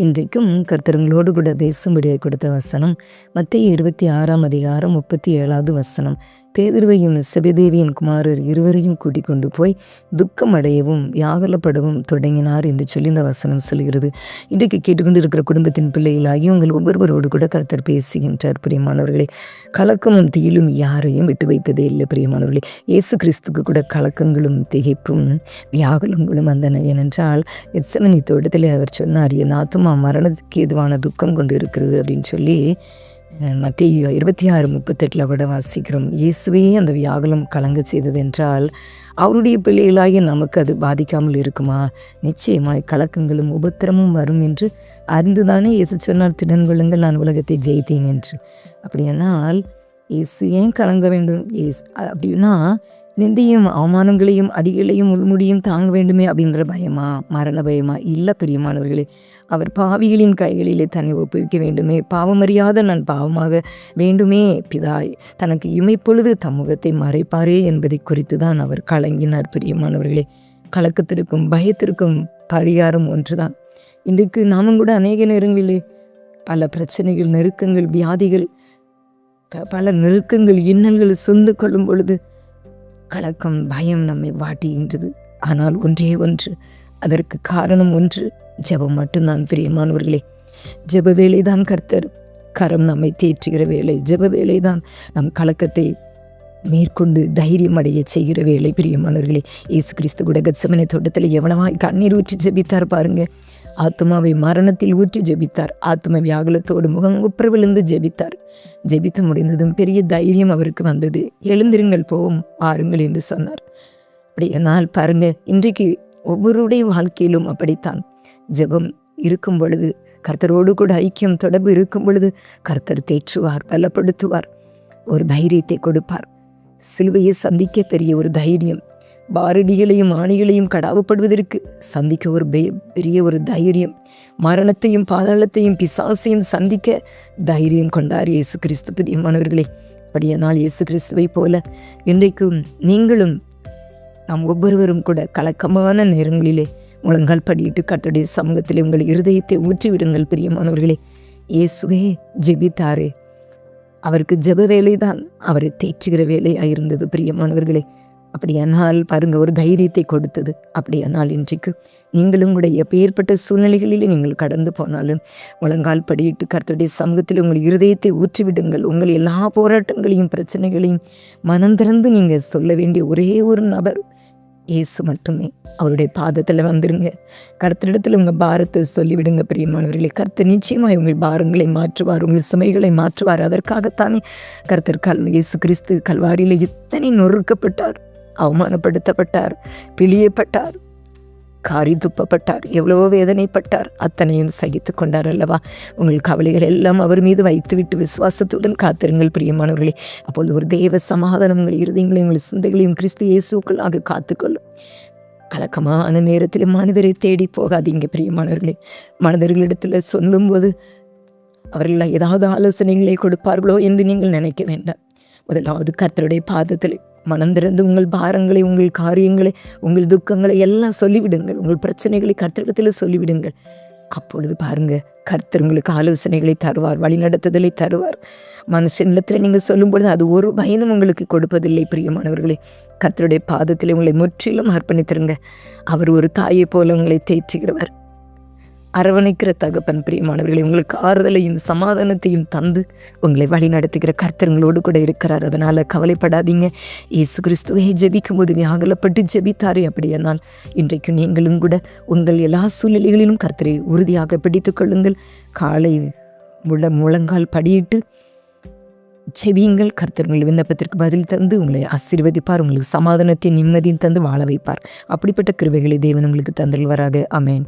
இன்றைக்கும் கர்த்தருங்களோடு கூட பேசும்படியாக கொடுத்த வசனம் மத்தேயு 26:37 வசனம். பேதுருவையும் செபதேவியின் குமாரர் இருவரையும் கூட்டிக் கொண்டு போய் துக்கம் அடையவும் வியாகுலப்படவும் தொடங்கினார் என்று சொல்லி இந்த வசனம் சொல்கிறது. இன்றைக்கு கேட்டுக்கொண்டு இருக்கிற குடும்பத்தின் பிள்ளைகளாகி உங்கள் ஒவ்வொருவரோடு கூட கர்த்தர் பேசுகின்றார். பிரியமானவர்களே, கலக்கமும் தீயிலும் யாரையும் விட்டு வைப்பதே இல்லை. பிரியமானவர்களே, இயேசு கிறிஸ்துக்கு கூட கலக்கங்களும் திகைப்பும் வியாகுலங்களும் வந்தன. ஏனென்றால் கெத்செமனி தோட்டத்தில் அவர் சொன்னார், என் ஆத்துமா மரணத்துக்கு ஏதுவான துக்கம் கொண்டு இருக்கிறது அப்படின்னு சொல்லி மத்தேயு 26:38 கூட வாசிக்கிறோம். இயேசுவே அந்த வியாகுலம் கலங்க செய்தது என்றால் அவருடைய பிள்ளைகளாகிய நமக்கு அது பாதிக்காமல் இருக்குமா? நிச்சயமாய் கலக்கங்களும் உபத்திரமும் வரும் என்று அறிந்துதானே இயேசு சொன்னார், திடன் கொள்ளுங்கள், நான் உலகத்தை ஜெயித்தேன் என்று. அப்படியானால் இயேசு ஏன் கலங்க வேண்டும்? அப்படின்னா நிந்தையும் அவமானங்களையும் அடிகளையும் உள்முடியும் தாங்க வேண்டுமே அப்படின்ற பயமா, மரண பயமா? இல்லை பிரியமானவர்களே, அவர் பாவிகளின் கைகளிலே தன்னை ஒப்புவிக்க வேண்டுமே, பாவமறியாத நான் பாவமாக வேண்டுமே, பிதாய் தனக்கு இமைப்பொழுது தம்முகத்தை மறைப்பாரே என்பதை குறித்து தான் அவர் கலங்கினார். பிரியமானவர்களே, கலக்கத்திற்கும் பயத்திற்கும் பரிகாரம் ஒன்றுதான். இன்றைக்கு நாமும் கூட அநேக நேரங்களிலே பல பிரச்சனைகள், நெருக்கங்கள், வியாதிகள், பல நெருக்கங்கள், இன்னல்கள் சொந்து கொள்ளும் பொழுது கலக்கம், பயம் நம்மை வாட்டுகின்றது. ஆனால் ஒன்றே ஒன்று, அதற்கு காரணம் ஒன்று, ஜெபம் மட்டும்தான். பிரியமானவர்களே, ஜெப வேலைதான் கர்த்தர் கரம் நம்மை தேற்றுகிற வேலை. ஜெப வேலைதான் நம் கலக்கத்தை மேற்கொண்டு தைரியம் அடைய செய்கிற வேலை. பிரியமானவர்களே, இயேசு கிறிஸ்து கூட கெத்செமனே தோட்டத்தில் எவ்வளவாய் கண்ணீர் ஊற்றி ஜெபித்தார் பாருங்க. ஆத்மாவை மரணத்தில் ஊற்றி ஜெபித்தார். ஆத்ம வியாகுலத்தோடு முகங்குப்புற விழுந்து ஜெபித்தார். ஜெபித்து முடிந்ததும் பெரிய தைரியம் அவருக்கு வந்தது. எழுந்திருங்கள், போவோம், வாருங்கள் என்று சொன்னார். அப்படியானால் பாருங்க, இன்றைக்கு ஒவ்வொருடைய வாழ்க்கையிலும் அப்படித்தான். ஜெபம் இருக்கும் பொழுது, கர்த்தரோடு கூட ஐக்கியம் தொடர்பு இருக்கும் பொழுது கர்த்தர் தேற்றுவார், பலப்படுத்துவார், ஒரு தைரியத்தை கொடுப்பார். சிலுவையை சந்திக்க பெரிய ஒரு தைரியம், பாரடிகளையும் ஆணிகளையும் கடாவப்படுவதற்கு சந்திக்க ஒரு பெரிய ஒரு தைரியம், மரணத்தையும் பாதாளத்தையும் பிசாசையும் சந்திக்க தைரியம் கொண்டார் இயேசு கிறிஸ்து. பிரியமானவர்களே, அப்படியானால் இயேசு கிறிஸ்துவை போல இன்றைக்கும் நீங்களும் நாம் ஒவ்வொருவரும் கூட கலக்கமான நேரங்களிலே முழங்கால் படியிட்டு கர்த்தருடைய சமூகத்திலே உங்கள் இருதயத்தை ஊற்றிவிடுங்கள். பிரியமானவர்களே, இயேசுவே ஜெபித்தாரே, அவருக்கு ஜெப வேலைதான் அவரை தேற்றுகிற வேலையாக இருந்தது. பிரியமானவர்களே, அப்படியானால் பாருங்க, ஒரு தைரியத்தை கொடுத்தது. அப்படியானால் இன்றைக்கு நீங்களும் கூட எப்பேற்பட்ட சூழ்நிலைகளிலே நீங்கள் கடந்து போனாலும் முழங்கால் படியிட்டு கர்த்தருடைய சமூகத்தில் உங்கள் இருதயத்தை ஊற்றிவிடுங்கள். உங்கள் எல்லா போராட்டங்களையும் பிரச்சனைகளையும் மனம் திறந்து நீங்கள் சொல்ல வேண்டிய ஒரே ஒரு நபர் இயேசு மட்டுமே. அவருடைய பாதத்தில் வந்துடுங்க. கர்த்தரிடத்தில் உங்கள் பாரத்தை சொல்லிவிடுங்க. பிரியமானவர்களே, கர்த்தர் நிச்சயமாய் உங்கள் பாரங்களை மாற்றுவார், உங்கள் சுமைகளை மாற்றுவார். அதற்காகத்தானே கர்த்தர் இயேசு கிறிஸ்து கல்வாரியில் இத்தனை நொறுக்கப்பட்டார், அவமானப்படுத்தப்பட்டார், பிழியப்பட்டார், காரி துப்பப்பட்டார், எவ்வளவோ வேதனைப்பட்டார். அத்தனையும் சகித்து கொண்டார் அல்லவா? உங்கள் கவலைகள் எல்லாம் அவர் மீது வைத்துவிட்டு விசுவாசத்துடன் காத்திருங்கள். பிரியமானவர்களே, அப்பொழுது ஒரு தேவ சமாதானம் உங்கள் இருதயங்களையும் உங்கள் சிந்தைகளையும் கிறிஸ்து இயேசுக்குள்ளாக காத்துக்கொள்ளும். கலக்கமான நேரத்தில் மனிதரை தேடி போகாதீங்க. பிரியமானவர்களே, மனிதர்களிடத்தில் சொல்லும்போது அவர்கள் ஏதாவது ஆலோசனைகளை கொடுப்பார்களோ என்று நீங்கள் நினைக்க வேண்டாம். முதலாவது கர்த்தருடைய பாதத்தில் மனம் திறந்து உங்கள் பாரங்களை, உங்கள் காரியங்களை, உங்கள் துக்கங்களை எல்லாம் சொல்லிவிடுங்கள். உங்கள் பிரச்சனைகளை கர்த்தரிடத்தில் சொல்லிவிடுங்கள். அப்பொழுது பாருங்க, கர்த்தர் உங்களுக்கு ஆலோசனைகளை தருவார், வழிநடத்துதலை தருவார். மனுஷனிடத்தில் நீங்கள் சொல்லும்பொழுது அது ஒரு பயனும் உங்களுக்கு கொடுப்பதில்லை. பிரியமானவர்களே, கர்த்தருடைய பாதத்தில் உங்களை முற்றிலும் அர்ப்பணித்திருங்க. அவர் ஒரு தாயை போல உங்களை தேற்றுகிறவர், அரவணைக்கிற தகப்பன். பிரியமானவர்களை, உங்களுக்கு ஆறுதலையும் சமாதானத்தையும் தந்து உங்களை வழி நடத்துகிற கர்த்தங்களோடு கூட இருக்கிறார். அதனால் கவலைப்படாதீங்க. இயேசு கிறிஸ்துவை ஜெபிக்கும் போது வியாகுலப்பட்டு ஜெபித்தாரே, அப்படியானால் இன்றைக்கு நீங்களும் கூட உங்கள் எல்லா சூழ்நிலைகளிலும் கர்த்தரை உறுதியாக பிடித்து கொள்ளுங்கள். காலை முழங்கால் படியிட்டு செவியுங்கள். கர்த்தர் உங்கள் விண்ணப்பத்திற்கு பதில் தந்து உங்களை ஆசீர்வதிப்பார், உங்களுக்கு சமாதானத்தை நிம்மதியும் தந்து வாழ வைப்பார். அப்படிப்பட்ட கிருபைகளை தேவன் உங்களுக்கு தந்தல்வராக. ஆமென்.